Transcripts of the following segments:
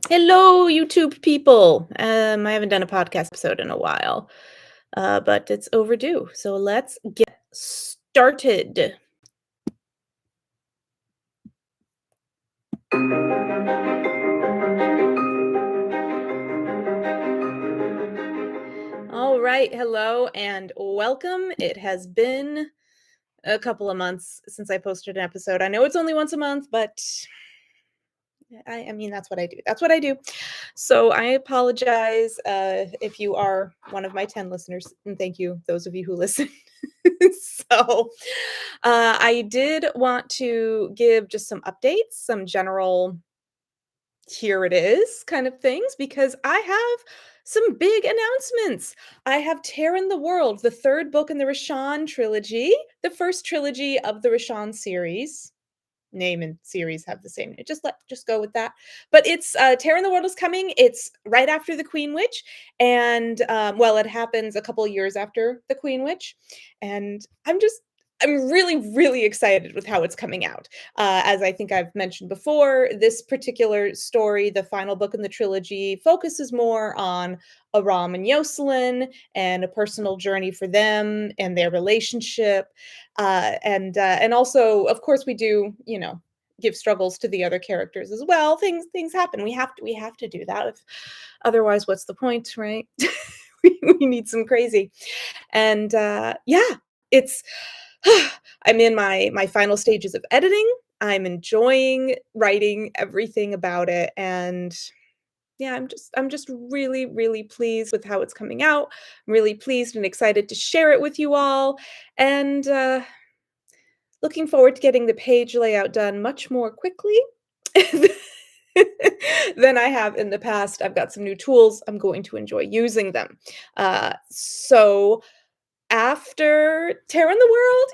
Hello, YouTube people. I haven't done a podcast episode in a while, but it's overdue. So let's get started. All right, hello and welcome. It has been a couple of months since I posted an episode. I know it's only once a month, but I mean, that's what I do. That's what I do. So I apologize if you are one of my 10 listeners, and thank you, those of you who listen. so I did want to give just some updates, some general here it is kind of things, because I have some big announcements. I have Terran the World, the third book in the Rashawn trilogy, the first trilogy of the Rashawn series. Name and series have the same. Just go with that. But it's Terra in the World is coming. It's right after the Queen Witch, and well, it happens a couple years after the Queen Witch, and I'm really excited with how it's coming out. As I think I've mentioned before, this particular story, the final book in the trilogy, focuses more on Aram and Yoselin and a personal journey for them and their relationship and also, of course, we do, give struggles to the other characters as well. Things happen. We have to do that. Otherwise, what's the point, right? we need some crazy. And yeah, it's. I'm in my final stages of editing. I'm enjoying writing everything about it, and yeah, I'm just really pleased with how it's coming out. I'm really pleased and excited to share it with you all. And looking forward to getting the page layout done much more quickly than I have in the past. I've got some new tools. I'm going to enjoy using them. So after Terra in the World,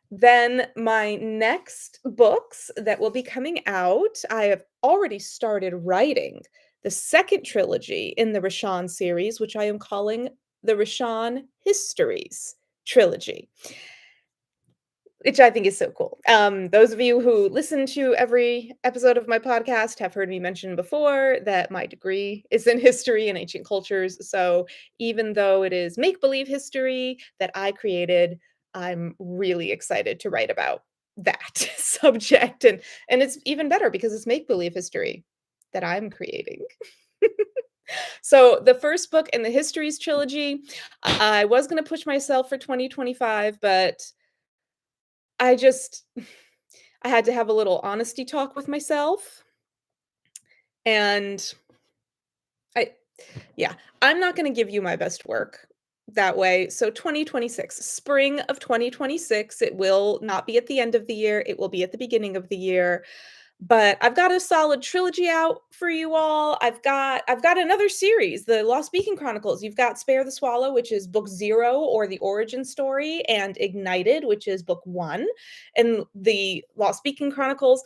then my next books that will be coming out, I have already started writing the second trilogy in the Rashawn series, which I am calling the Rashawn Histories trilogy. Which I think is so cool. Those of you who listen to every episode of my podcast have heard me mention before that my degree is in history and ancient cultures. So even though it is make believe history that I created, I'm really excited to write about that subject. And it's even better because it's make believe history that I'm creating. So the first book in the Histories trilogy, I was going to push myself for 2025, but I just I had to have a little honesty talk with myself, and I yeah, I'm not gonna give you my best work that way. So 2026, spring of 2026, it will not be at the end of the year, it will be at the beginning of the year. But I've got a solid trilogy out for you all. I've got another series, the Lost Beacon Chronicles. You've got Spare the Swallow, which is book 0 or the origin story, and Ignited, which is book 1 in the Lost Beacon Chronicles.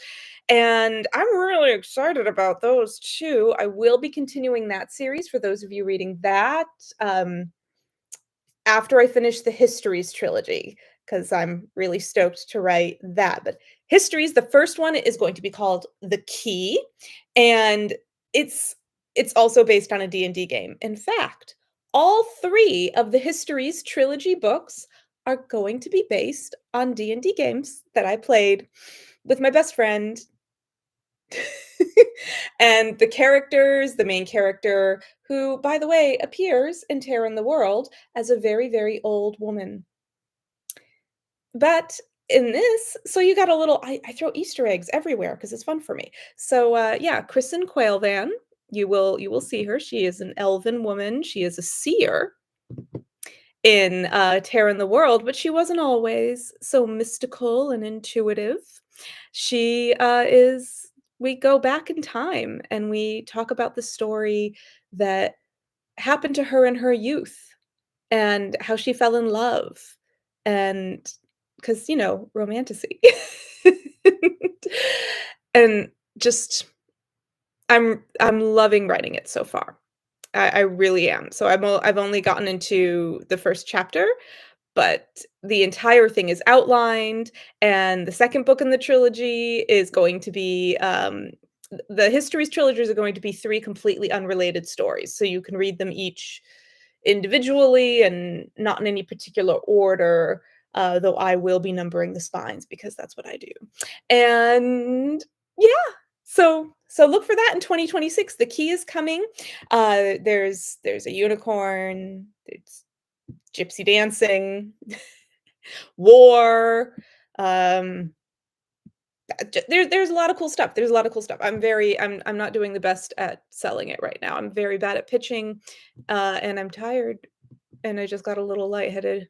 And I'm really excited about those too. I will be continuing that series for those of you reading that um, after I finish the Histories trilogy, because I'm really stoked to write that. But Histories, the first one is going to be called The Key, and it's it's also based on a D&D game. In fact, all 3 of the Histories trilogy books are going to be based on D&D games that I played with my best friend. And the main character, who, by the way, appears in Terror in the World as a very old woman. But in this, so you got a little, I throw Easter eggs everywhere because it's fun for me. So yeah, Kristen Quailvan, you will see her. She is an elven woman. She is a seer in Terror in the World, but she wasn't always so mystical and intuitive. She is We go back in time and we talk about the story that happened to her in her youth and how she fell in love, and because romanticy. And just I'm loving writing it so far. I really am. So I've only gotten into the first chapter, but the entire thing is outlined, and the second book in the trilogy is going to be the Histories trilogies are going to be 3 completely unrelated stories, so you can read them each individually and not in any particular order, though I will be numbering the spines because that's what I do. And yeah, so look for that in 2026. The Key is coming. There's a unicorn, there's gypsy dancing, war, um there's a lot of cool stuff. There's a lot of cool stuff. I'm not doing the best at selling it right now. I'm very bad at pitching, and I'm tired, and I just got a little lightheaded.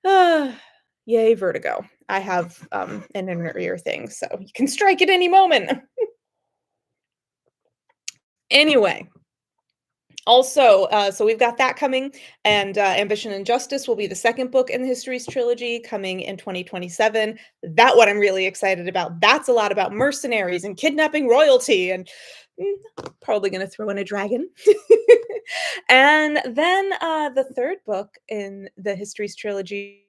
Ah, yay, vertigo. I have an inner ear thing, so you can strike at any moment. Anyway, also, so we've got that coming, and Ambition and Justice will be the second book in the Histories trilogy coming in 2027. That one I'm really excited about. That's a lot about mercenaries and kidnapping royalty, and probably going to throw in a dragon. And then the third book in the Histories trilogy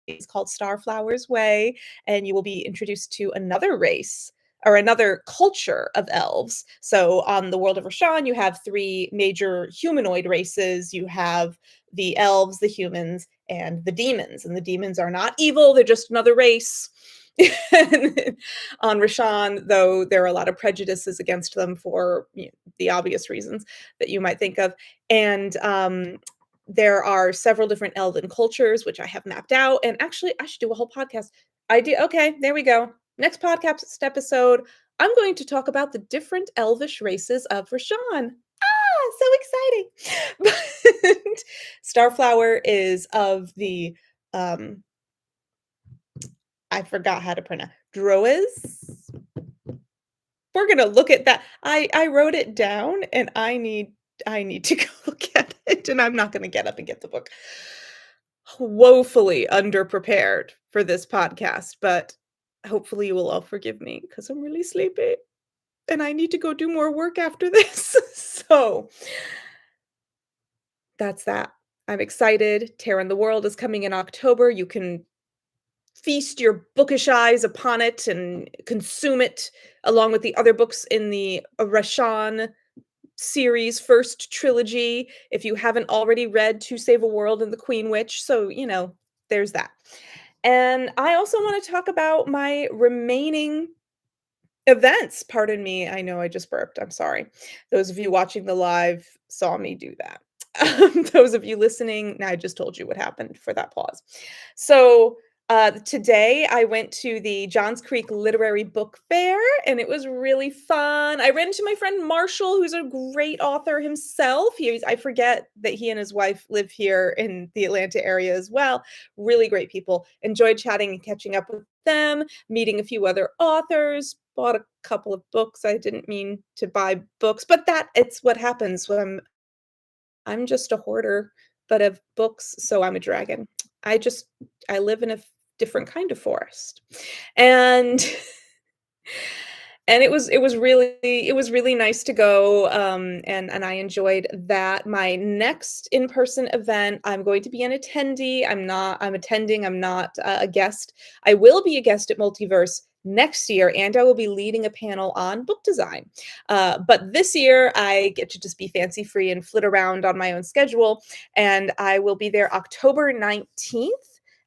is called Starflower's Way, and you will be introduced to another race or another culture of elves. So on the world of Rashan, you have 3 major humanoid races. You have the elves, the humans, and the demons. And the demons are not evil, they're just another race. On Rashan, though, there are a lot of prejudices against them for the obvious reasons that you might think of. And there are several different elven cultures, which I have mapped out. And actually, I should do a whole podcast. Okay, there we go. Next podcast episode, I'm going to talk about the different elvish races of Rashan. Ah, so exciting. But Starflower is of the I forgot how to pronounce Droas. We're gonna look at that. I wrote it down, and I need to go look at it, and I'm not gonna get up and get the book. Woefully underprepared for this podcast, but hopefully you will all forgive me because I'm really sleepy, and I need to go do more work after this. So that's that. I'm excited. Terror in the World is coming in October. You can feast your bookish eyes upon it and consume it along with the other books in the Rashan series first trilogy if you haven't already read To Save a World and The Queen Witch. So, there's that. And I also want to talk about my remaining events. Pardon me. I know I just burped. I'm sorry. Those of you watching the live saw me do that. Those of you listening, now I just told you what happened for that pause. So, today I went to the Johns Creek Literary Book Fair, and it was really fun. I ran into my friend Marshall, who's a great author himself. I forget that he and his wife live here in the Atlanta area as well. Really great people. Enjoyed chatting and catching up with them, meeting a few other authors, bought a couple of books. I didn't mean to buy books, but it's what happens when I'm just a hoarder, but of books, so I'm a dragon. I just I live in a different kind of forest. And and it was really nice to go, and I enjoyed that. My next in-person event, I'm going to be an attendee. I'm attending, I'm not a guest. I will be a guest at Multiverse next year, and I will be leading a panel on book design. But this year, I get to just be fancy free and flit around on my own schedule, and I will be there October 19th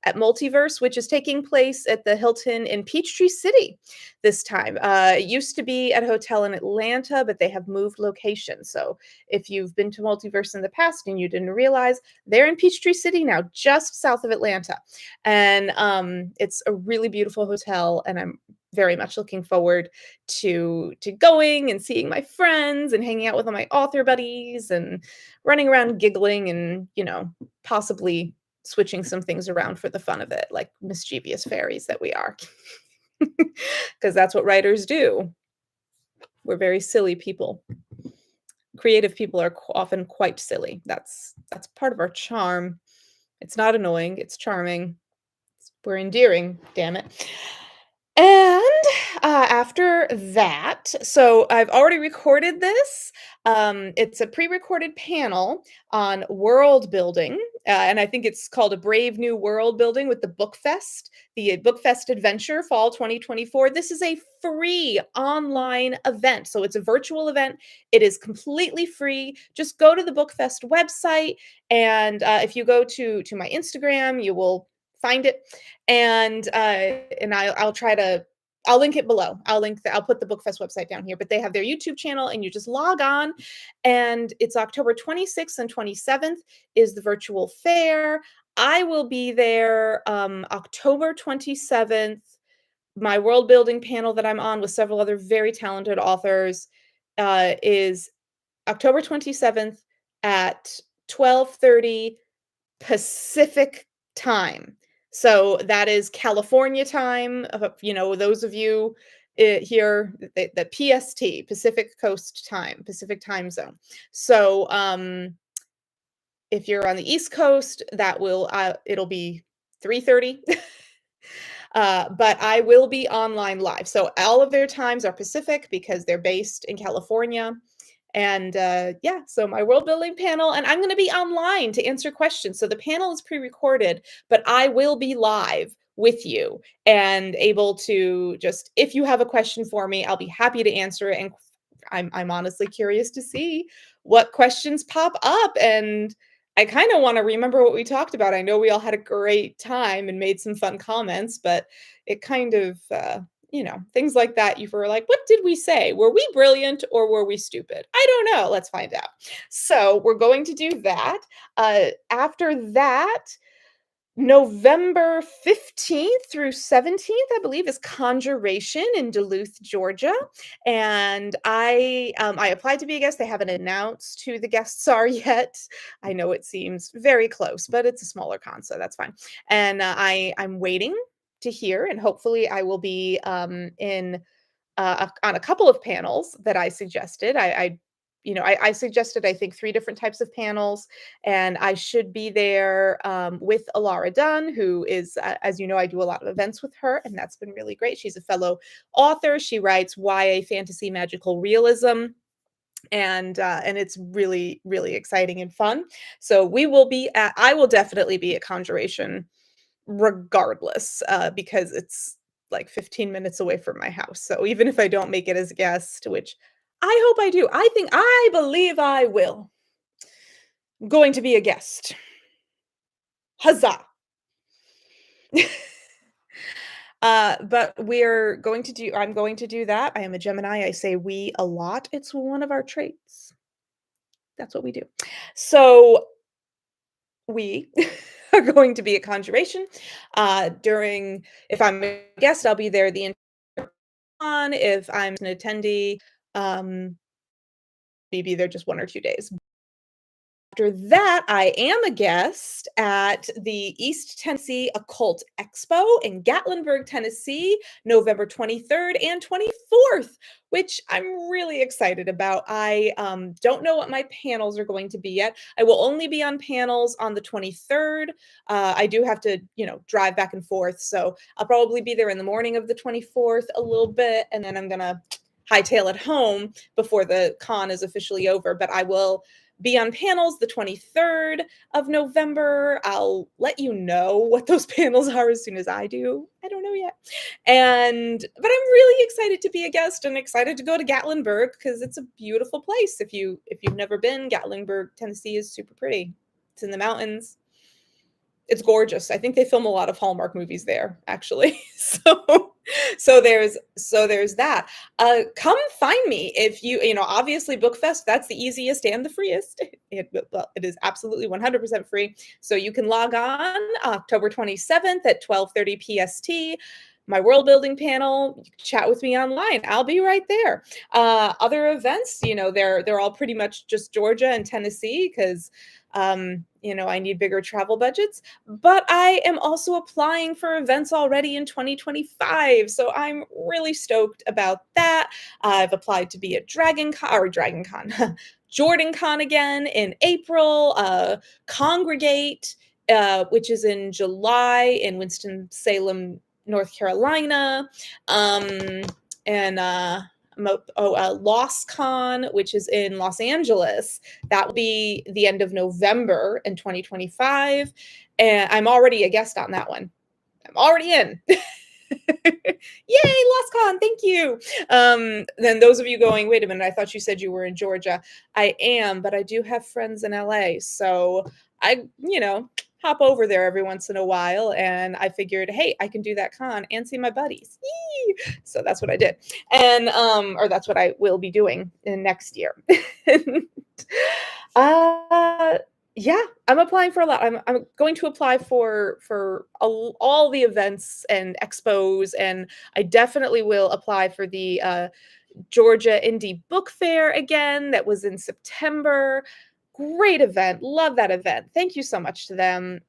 at Multiverse, which is taking place at the Hilton in Peachtree City this time. It used to be at a hotel in Atlanta, but they have moved location. So if you've been to Multiverse in the past and you didn't realize, they're in Peachtree City now, just south of Atlanta. And it's a really beautiful hotel, and I'm very much looking forward to going and seeing my friends and hanging out with all my author buddies and running around giggling and, possibly switching some things around for the fun of it, like mischievous fairies that we are. Because that's what writers do. We're very silly people. Creative people are often quite silly. That's part of our charm. It's not annoying, it's charming. We're endearing, damn it. And, after that, so I've already recorded this. It's a pre-recorded panel on world building, and I think it's called A Brave New World Building with the Bookfest, the Bookfest Adventure Fall 2024. This is a free online event, so it's a virtual event. It is completely free. Just go to the Bookfest website, and, if you go to my Instagram, you will find it, and I'll try to I'll link it below. I'll put the Bookfest website down here, but they have their YouTube channel and you just log on and it's October 26th and 27th is the virtual fair. I will be there October 27th. My world building panel that I'm on with several other very talented authors is October 27th at 12:30 Pacific time. So that is California time. Those of you here, the PST, Pacific Coast time, Pacific time zone. So if you're on the East Coast, it'll be 3:30. But I will be online live. So all of their times are Pacific because they're based in California. And yeah, so my world building panel, and I'm going to be online to answer questions. So the panel is pre recorded, but I will be live with you and able to just, if you have a question for me, I'll be happy to answer it. And I'm honestly curious to see what questions pop up. And I kind of want to remember what we talked about. I know we all had a great time and made some fun comments, but it kind of, things like that. You were like, what did we say? Were we brilliant or were we stupid? I don't know. Let's find out. So we're going to do that. After that, November 15th through 17th, I believe, is Conjuration in Duluth, Georgia. And I applied to be a guest. They haven't announced who the guests are yet. I know it seems very close, but it's a smaller con, so that's fine. And I'm waiting to hear, and hopefully I will be in on a couple of panels that I suggested. I suggested I think three different types of panels, and I should be there with Alara Dunn, who is, as you know, I do a lot of events with her, and that's been really great. She's a fellow author. She writes YA fantasy magical realism and it's really really exciting and fun. So I will definitely be at Conjuration regardless, because it's like 15 minutes away from my house. So even if I don't make it as a guest, which I hope I do, I believe I will. I'm going to be a guest. Huzzah. But I'm going to do that. I am a Gemini. I say we a lot. It's one of our traits. That's what we do. So we are going to be at Conjuration. If I'm a guest, I'll be there the entire on. If I'm an attendee, maybe there just 1 or 2 days. After that, I am a guest at the East Tennessee Occult Expo in Gatlinburg, Tennessee, November 23rd and 24th, which I'm really excited about. I don't know what my panels are going to be yet. I will only be on panels on the 23rd. I do have to, drive back and forth. So I'll probably be there in the morning of the 24th a little bit, and then I'm going to hightail it home before the con is officially over. But I will be on panels the 23rd of November. I'll let you know what those panels are as soon as I do. I don't know yet. But I'm really excited to be a guest and excited to go to Gatlinburg because it's a beautiful place. If you've never been, Gatlinburg, Tennessee is super pretty. It's in the mountains. It's gorgeous. I think they film a lot of Hallmark movies there, actually. So there's that. Come find me if obviously Bookfest, that's the easiest and the freest. It is absolutely 100% free. So you can log on October 27th at 12:30 PST. My world building panel, you can chat with me online. I'll be right there. Other events, they're all pretty much just Georgia and Tennessee because I need bigger travel budgets, but I am also applying for events already in 2025. So I'm really stoked about that. I've applied to be at DragonCon, JordanCon again in April, Congregate, which is in July in Winston-Salem, North Carolina, and LostCon, which is in Los Angeles. That will be the end of November in 2025, and I'm already a guest on that one. I'm already in. Yay, LostCon, thank you. Then those of you going, wait a minute, I thought you said you were in Georgia. I am, but I do have friends in LA, so I, hop over there every once in a while, and I figured, hey, I can do that con and see my buddies. Yee! So that's what I did, and or that's what I will be doing in next year. uh yeah, I'm applying for a lot. I'm going to apply for all the events and expos, and I definitely will apply for the Georgia Indie Book Fair again. That was in September. Great event. Love that event. Thank you so much to them.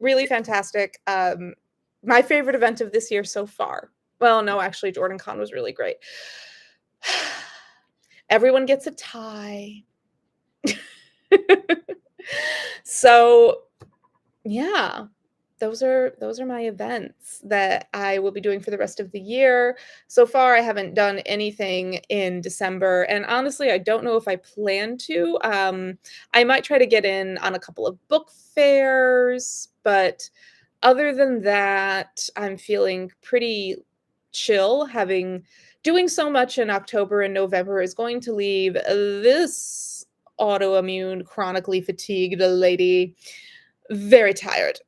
Really fantastic. My favorite event of this year so far. Well, no, actually, JordanCon was really great. Everyone gets a tie. So, yeah, those are my events that I will be doing for the rest of the year. So far, I haven't done anything in December, and honestly, I don't know if I plan to. I might try to get in on a couple of book fairs, but other than that, I'm feeling pretty chill. Doing so much in October and November is going to leave this autoimmune, chronically fatigued lady very tired.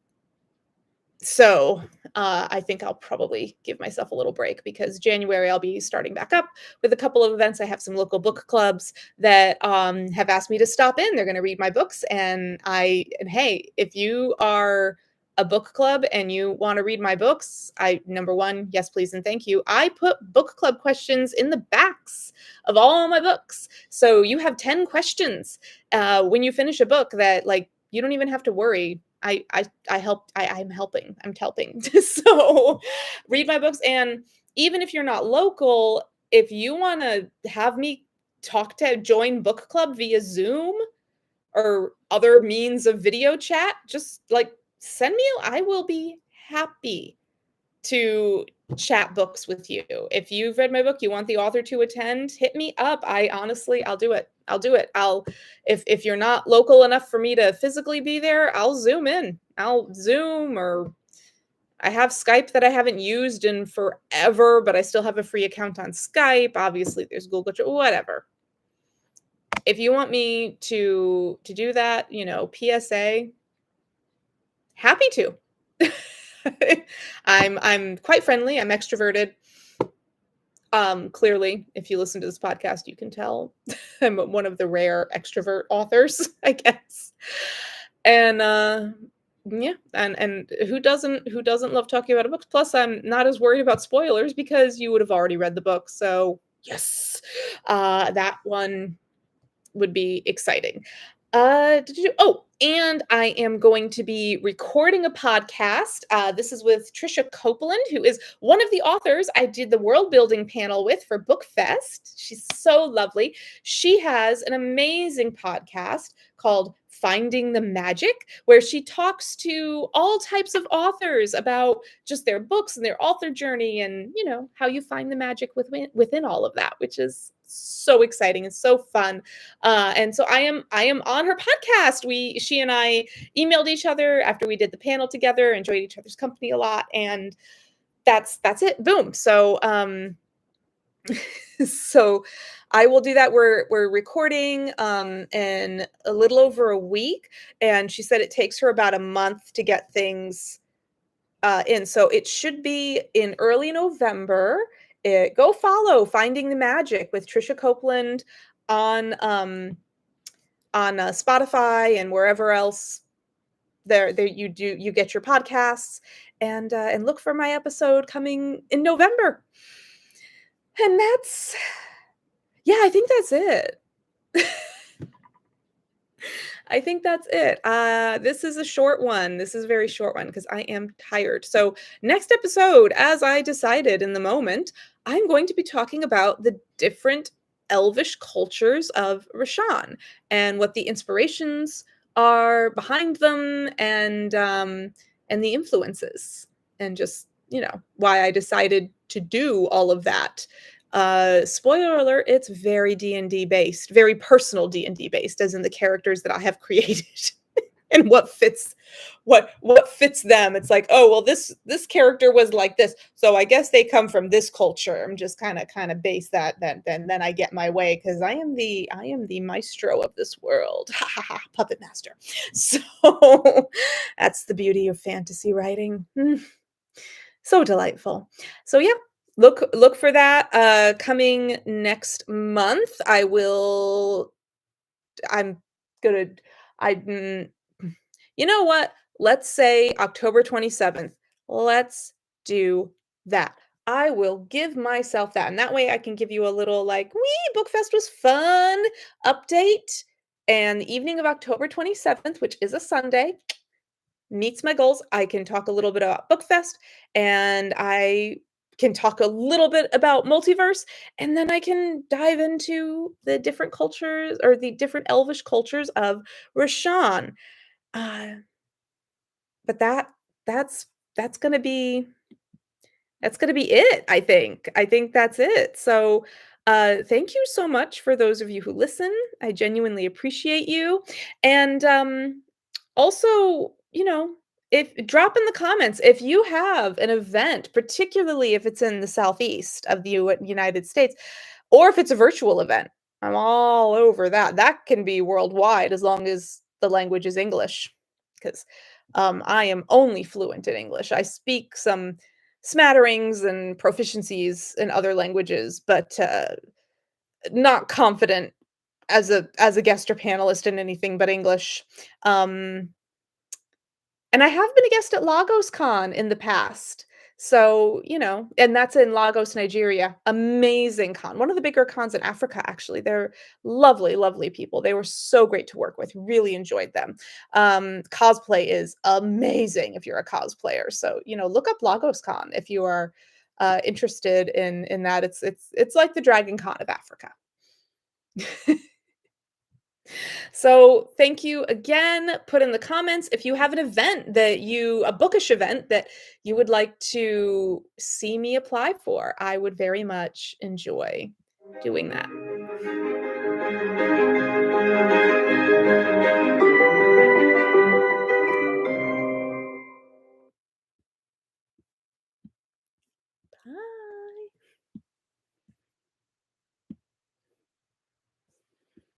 So I think I'll probably give myself a little break, because January I'll be starting back up with a couple of events. I have some local book clubs that have asked me to stop in. They're going to read my books, and hey, if you are a book club and you want to read my books, number one, yes, please, and thank you. I put book club questions in the backs of all my books, so you have 10 questions when you finish a book that, like, you don't even have to worry. I'm helping. So read my books. And even if you're not local, if you want to have me join book club via Zoom or other means of video chat, just like send me, I will be happy to chat books with you. If you've read my book, you want the author to attend, hit me up. I'll do it. If you're not local enough for me to physically be there, I'll Zoom in. I'll Zoom, or I have Skype that I haven't used in forever, but I still have a free account on Skype. Obviously, there's Google Chat, whatever. If you want me to do that, PSA, happy to. I'm quite friendly. I'm extroverted. Clearly, if you listen to this podcast, you can tell I'm one of the rare extrovert authors, I guess. And yeah, and who doesn't love talking about a book? Plus, I'm not as worried about spoilers because you would have already read the book. So yes, that one would be exciting. And I am going to be recording a podcast. This is with Trisha Copeland, who is one of the authors I did the world building panel with for BookFest. She's so lovely. She has an amazing podcast called Finding the Magic, where she talks to all types of authors about just their books and their author journey, and how you find the magic within all of that, which is so exciting and so fun. And so I am on her podcast. She and I emailed each other after we did the panel together, enjoyed each other's company a lot, and that's it. Boom. So so I will do that. We're recording in a little over a week, and she said it takes her about a month to get things in. So it should be in early November. Go follow Finding the Magic with Trisha Copeland on Spotify and wherever else there you get your podcasts, and look for my episode coming in November. And I think that's it. I think that's it. This is a short one. This is a very short one because I am tired. So next episode, as I decided in the moment, I'm going to be talking about the different Elvish cultures of Rashan and what the inspirations are behind them, and the influences, and just why I decided to do all of that. Spoiler alert, it's very D&D based, very personal D&D based, as in the characters that I have created and what fits them. It's like, oh well, this character was like this, so I guess they come from this culture. I'm just kind of base that, then I get my way because I am the maestro of this world. Ha ha ha, puppet master. So that's the beauty of fantasy writing. So delightful. So yeah, look for that coming next month. I'm gonna I you know what? Let's say October 27th. Let's do that. I will give myself that. And that way I can give you a little like, wee, Bookfest was fun update. And the evening of October 27th, which is a Sunday, meets my goals. I can talk a little bit about Bookfest and I can talk a little bit about multiverse, and then I can dive into the different cultures or the different elvish cultures of Rashan. Uh, but that's that's gonna be that's gonna be it, I think. I think that's it. So, thank you so much for those of you who listen. I genuinely appreciate you. And, also, if drop in the comments if you have an event, particularly if it's in the Southeast of the United States, or if it's a virtual event. I'm all over that. That can be worldwide as long as the language is English, 'cause, I am only fluent in English. I speak some smatterings and proficiencies in other languages, but, not confident as a guest or panelist in anything but English. Um, and I have been a guest at Lagos Con in the past. So, and that's in Lagos, Nigeria. Amazing con. One of the bigger cons in Africa, actually. They're lovely, lovely people. They were so great to work with. Really enjoyed them. Cosplay is amazing if you're a cosplayer. So, look up Lagos Con if you are interested in that. It's like the Dragon Con of Africa. So thank you again. Put in the comments if you have an event a bookish event that you would like to see me apply for. I would very much enjoy doing that. Bye.